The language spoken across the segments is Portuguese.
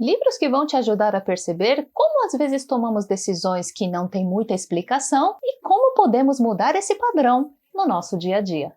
livros que vão te ajudar a perceber como às vezes tomamos decisões que não têm muita explicação e como podemos mudar esse padrão no nosso dia a dia.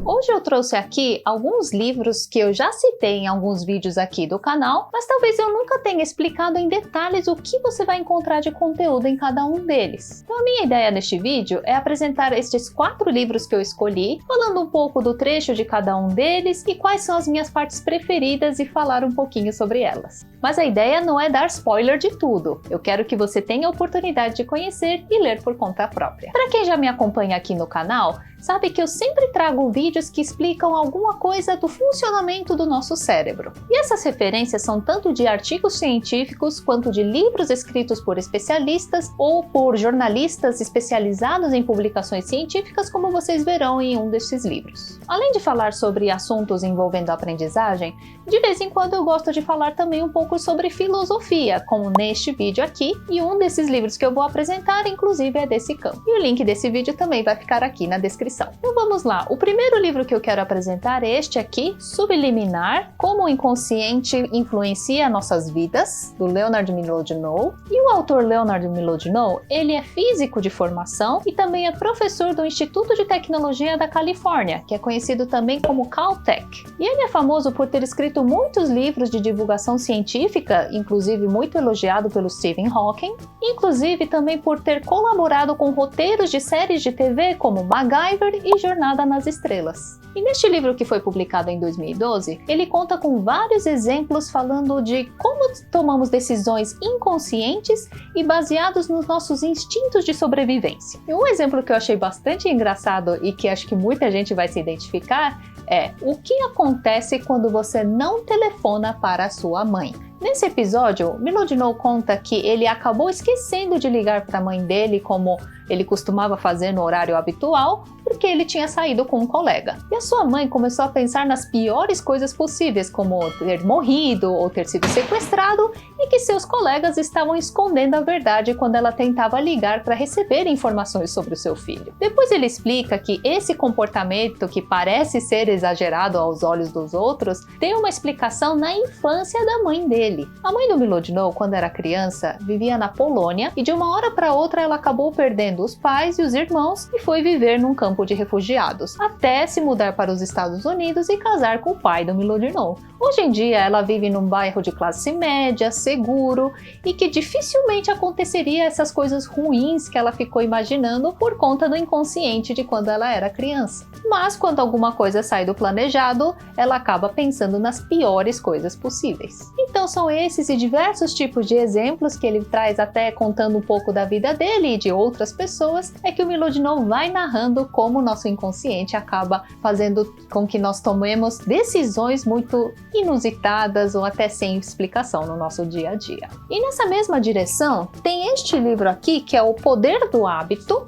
Hoje eu trouxe aqui alguns livros que eu já citei em alguns vídeos aqui do canal, mas talvez eu nunca tenha explicado em detalhes o que você vai encontrar de conteúdo em cada um deles. Então a minha ideia neste vídeo é apresentar estes 4 livros que eu escolhi, falando um pouco do trecho de cada um deles e quais são as minhas partes preferidas e falar um pouquinho sobre elas. Mas a ideia não é dar spoiler de tudo, eu quero que você tenha a oportunidade de conhecer e ler por conta própria. Para quem já me acompanha aqui no canal, sabe que eu sempre trago vídeos que explicam alguma coisa do funcionamento do nosso cérebro. E essas referências são tanto de artigos científicos quanto de livros escritos por especialistas ou por jornalistas especializados em publicações científicas, como vocês verão em um desses livros. Além de falar sobre assuntos envolvendo a aprendizagem, de vez em quando eu gosto de falar também um pouco sobre filosofia, como neste vídeo aqui, e um desses livros que eu vou apresentar, inclusive, é desse campo. E o link desse vídeo também vai ficar aqui na descrição. Então vamos lá, o primeiro livro que eu quero apresentar é este aqui, Subliminar, Como o Inconsciente Influencia Nossas Vidas, do Leonard Mlodinow. E o autor Leonard Mlodinow, ele é físico de formação e também é professor do Instituto de Tecnologia da Califórnia, que é conhecido também como Caltech. E ele é famoso por ter escrito muitos livros de divulgação científica, inclusive muito elogiado pelo Stephen Hawking, inclusive também por ter colaborado com roteiros de séries de TV como MacGyver e Jornada nas Estrelas. E neste livro, que foi publicado em 2012, ele conta com vários exemplos falando de como tomamos decisões inconscientes e baseados nos nossos instintos de sobrevivência. E um exemplo que eu achei bastante engraçado e que acho que muita gente vai se identificar é: o que acontece quando você não telefona para a sua mãe? Nesse episódio, Mlodinow conta que ele acabou esquecendo de ligar para a mãe dele como ele costumava fazer no horário habitual, porque ele tinha saído com um colega. E a sua mãe começou a pensar nas piores coisas possíveis, como ter morrido ou ter sido sequestrado, e que seus colegas estavam escondendo a verdade quando ela tentava ligar para receber informações sobre o seu filho. Depois ele explica que esse comportamento, que parece ser exagerado aos olhos dos outros, tem uma explicação na infância da mãe dele. A mãe do Mlodinow, quando era criança, vivia na Polônia e de uma hora para outra ela acabou perdendo os pais e os irmãos e foi viver num campo de refugiados, até se mudar para os Estados Unidos e casar com o pai do Mlodinow. Hoje em dia ela vive num bairro de classe média, seguro, e que dificilmente aconteceria essas coisas ruins que ela ficou imaginando por conta do inconsciente de quando ela era criança. Mas quando alguma coisa sai do planejado, ela acaba pensando nas piores coisas possíveis. Então são esses e diversos tipos de exemplos que ele traz, até contando um pouco da vida dele e de outras pessoas, é que o Mlodinow vai narrando como o nosso inconsciente acaba fazendo com que nós tomemos decisões muito inusitadas ou até sem explicação no nosso dia a dia. E nessa mesma direção, tem este livro aqui, que é O Poder do Hábito,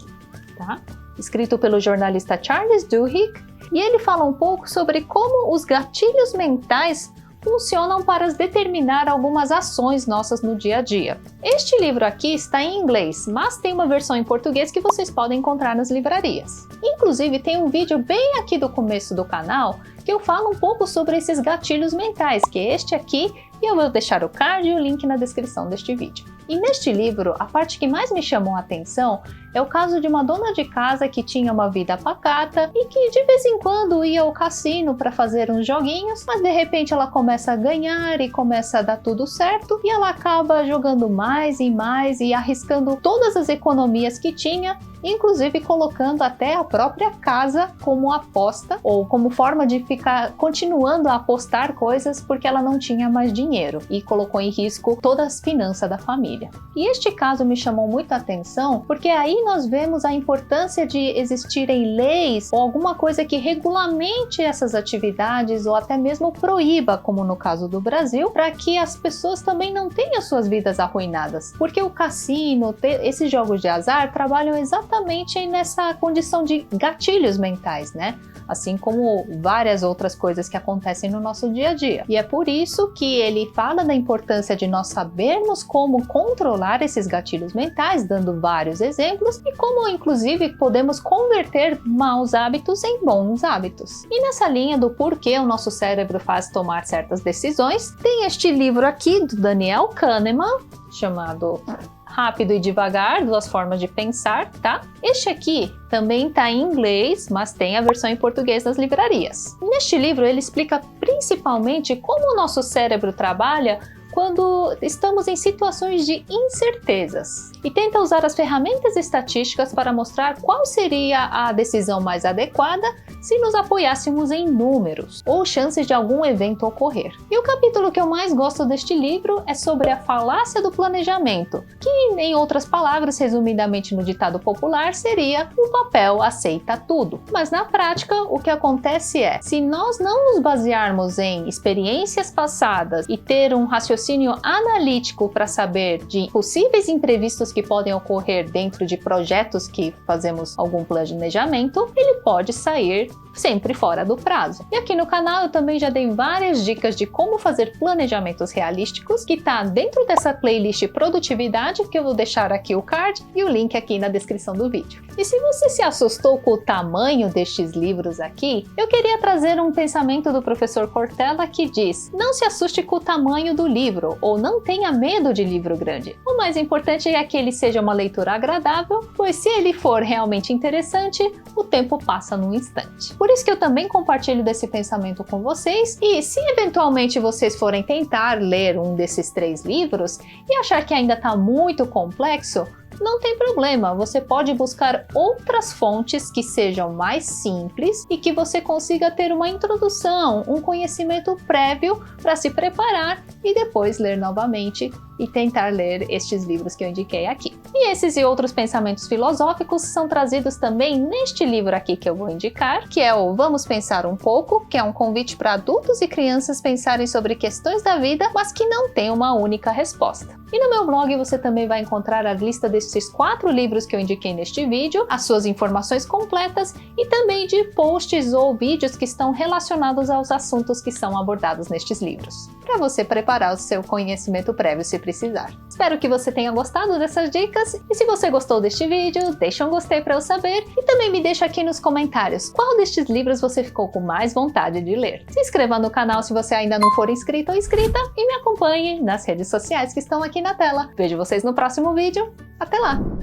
tá? Escrito pelo jornalista Charles Duhigg, e ele fala um pouco sobre como os gatilhos mentais funcionam para determinar algumas ações nossas no dia a dia. Este livro aqui está em inglês, mas tem uma versão em português que vocês podem encontrar nas livrarias. Inclusive tem um vídeo bem aqui do começo do canal que eu falo um pouco sobre esses gatilhos mentais, que é este aqui, e eu vou deixar o card e o link na descrição deste vídeo. E neste livro, a parte que mais me chamou a atenção é o caso de uma dona de casa que tinha uma vida pacata e que de vez em quando ia ao cassino para fazer uns joguinhos, mas de repente ela começa a ganhar e começa a dar tudo certo e ela acaba jogando mais e mais e arriscando todas as economias que tinha, inclusive colocando até a própria casa como aposta ou como forma de ficar continuando a apostar coisas porque ela não tinha mais dinheiro e colocou em risco todas as finanças da família. E este caso me chamou muita atenção porque aí nós vemos a importância de existirem leis ou alguma coisa que regulamente essas atividades ou até mesmo proíba, como no caso do Brasil, para que as pessoas também não tenham suas vidas arruinadas. Porque o cassino, esses jogos de azar trabalham exatamente nessa condição de gatilhos mentais, né? Assim como várias outras coisas que acontecem no nosso dia a dia. E é por isso que ele fala da importância de nós sabermos como controlar esses gatilhos mentais, dando vários exemplos, hábitos e como, inclusive, podemos converter maus hábitos em bons hábitos. E nessa linha do porquê o nosso cérebro faz tomar certas decisões, tem este livro aqui do Daniel Kahneman, chamado Rápido e Devagar, Duas Formas de Pensar, tá? Este aqui também está em inglês, mas tem a versão em português nas livrarias. Neste livro ele explica principalmente como o nosso cérebro trabalha quando estamos em situações de incertezas e tenta usar as ferramentas estatísticas para mostrar qual seria a decisão mais adequada se nos apoiássemos em números ou chances de algum evento ocorrer. E o capítulo que eu mais gosto deste livro é sobre a falácia do planejamento, que, em outras palavras, resumidamente no ditado popular, seria o papel aceita tudo. Mas na prática, o que acontece é, se nós não nos basearmos em experiências passadas e ter um raciocínio analítico para saber de possíveis imprevistos que podem ocorrer dentro de projetos que fazemos algum planejamento, ele pode sair sempre fora do prazo. E aqui no canal eu também já dei várias dicas de como fazer planejamentos realísticos, que tá dentro dessa playlist Produtividade, que eu vou deixar aqui o card e o link aqui na descrição do vídeo. E se você se assustou com o tamanho destes livros aqui, eu queria trazer um pensamento do professor Cortella que diz: não se assuste com o tamanho do livro, ou não tenha medo de livro grande. O mais importante é que ele seja uma leitura agradável, pois se ele for realmente interessante, o tempo passa num instante. Por isso que eu também compartilho desse pensamento com vocês, e se eventualmente vocês forem tentar ler um desses 3 livros e achar que ainda está muito complexo, não tem problema, você pode buscar outras fontes que sejam mais simples e que você consiga ter uma introdução, um conhecimento prévio para se preparar e depois ler novamente e tentar ler estes livros que eu indiquei aqui. E esses e outros pensamentos filosóficos são trazidos também neste livro aqui que eu vou indicar, que é o Vamos Pensar um Pouco, que é um convite para adultos e crianças pensarem sobre questões da vida, mas que não tem uma única resposta. E no meu blog você também vai encontrar a lista desses 4 livros que eu indiquei neste vídeo, as suas informações completas e também de posts ou vídeos que estão relacionados aos assuntos que são abordados nestes livros, para você preparar o seu conhecimento prévio se precisar. Espero que você tenha gostado dessas dicas e se você gostou deste vídeo, deixa um gostei para eu saber e também me deixa aqui nos comentários qual destes livros você ficou com mais vontade de ler. Se inscreva no canal se você ainda não for inscrito ou inscrita e me acompanhe nas redes sociais que estão aqui na tela. Vejo vocês no próximo vídeo. Até lá!